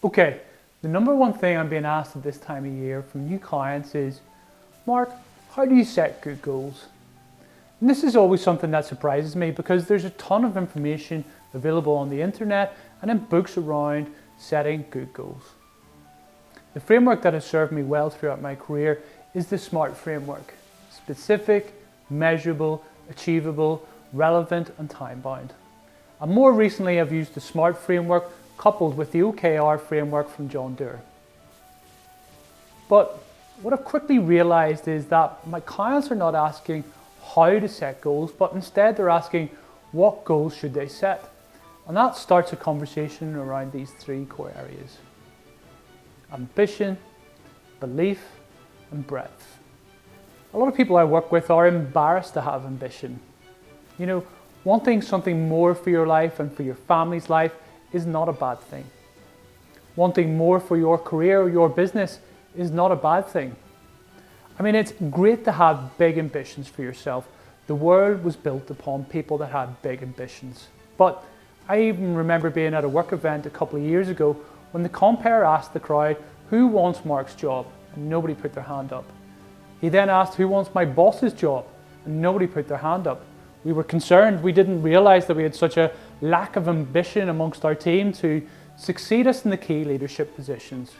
Okay, the number one thing I'm being asked at this time of year from new clients is, Mark, how do you set good goals? And this is always something that surprises me because there's a ton of information available on the internet and in books around setting good goals. The framework that has served me well throughout my career is the SMART framework: specific, measurable, achievable, relevant, and time-bound. And more recently, I've used the SMART framework coupled with the OKR framework from John Doerr. But what I've quickly realized is that my clients are not asking how to set goals, but instead they're asking what goals should they set. And that starts a conversation around these three core areas: ambition, belief, and breadth. A lot of people I work with are embarrassed to have ambition. You know, wanting something more for your life and for your family's life is not a bad thing. Wanting more for your career or your business is not a bad thing. I mean, it's great to have big ambitions for yourself. The world was built upon people that had big ambitions. But I even remember being at a work event a couple of years ago when the compere asked the crowd, who wants Mark's job? And nobody put their hand up. He then asked, who wants my boss's job? And nobody put their hand up. We were concerned. We didn't realize that we had such a lack of ambition amongst our team to succeed us in the key leadership positions.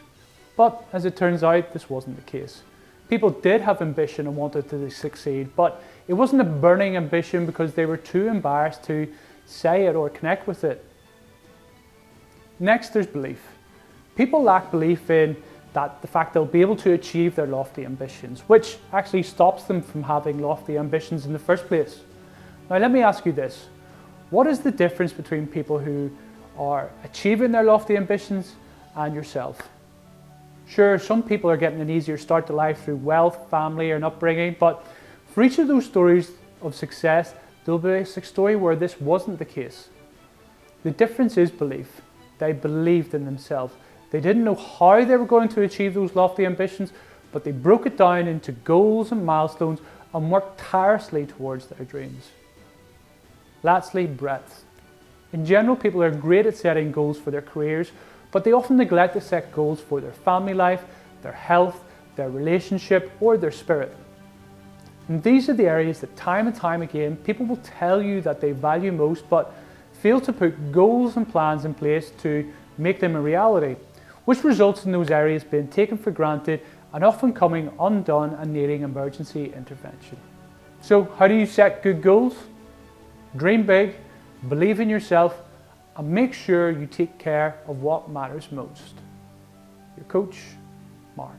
But as it turns out, this wasn't the case. People did have ambition and wanted to succeed, but it wasn't a burning ambition because they were too embarrassed to say it or connect with it. Next, there's belief. People lack belief in the fact they'll be able to achieve their lofty ambitions, which actually stops them from having lofty ambitions in the first place. Now let me ask you this: what is the difference between people who are achieving their lofty ambitions and yourself? Sure, some people are getting an easier start to life through wealth, family, and upbringing, but for each of those stories of success, there'll be a story where this wasn't the case. The difference is belief. They believed in themselves. They didn't know how they were going to achieve those lofty ambitions, but they broke it down into goals and milestones and worked tirelessly towards their dreams. Lastly, breadth. In general, people are great at setting goals for their careers, but they often neglect to set goals for their family life, their health, their relationship, or their spirit. And these are the areas that time and time again, people will tell you that they value most, but fail to put goals and plans in place to make them a reality, which results in those areas being taken for granted and often coming undone and needing emergency intervention. So how do you set good goals? Dream big, believe in yourself, and make sure you take care of what matters most. Your coach, Mark.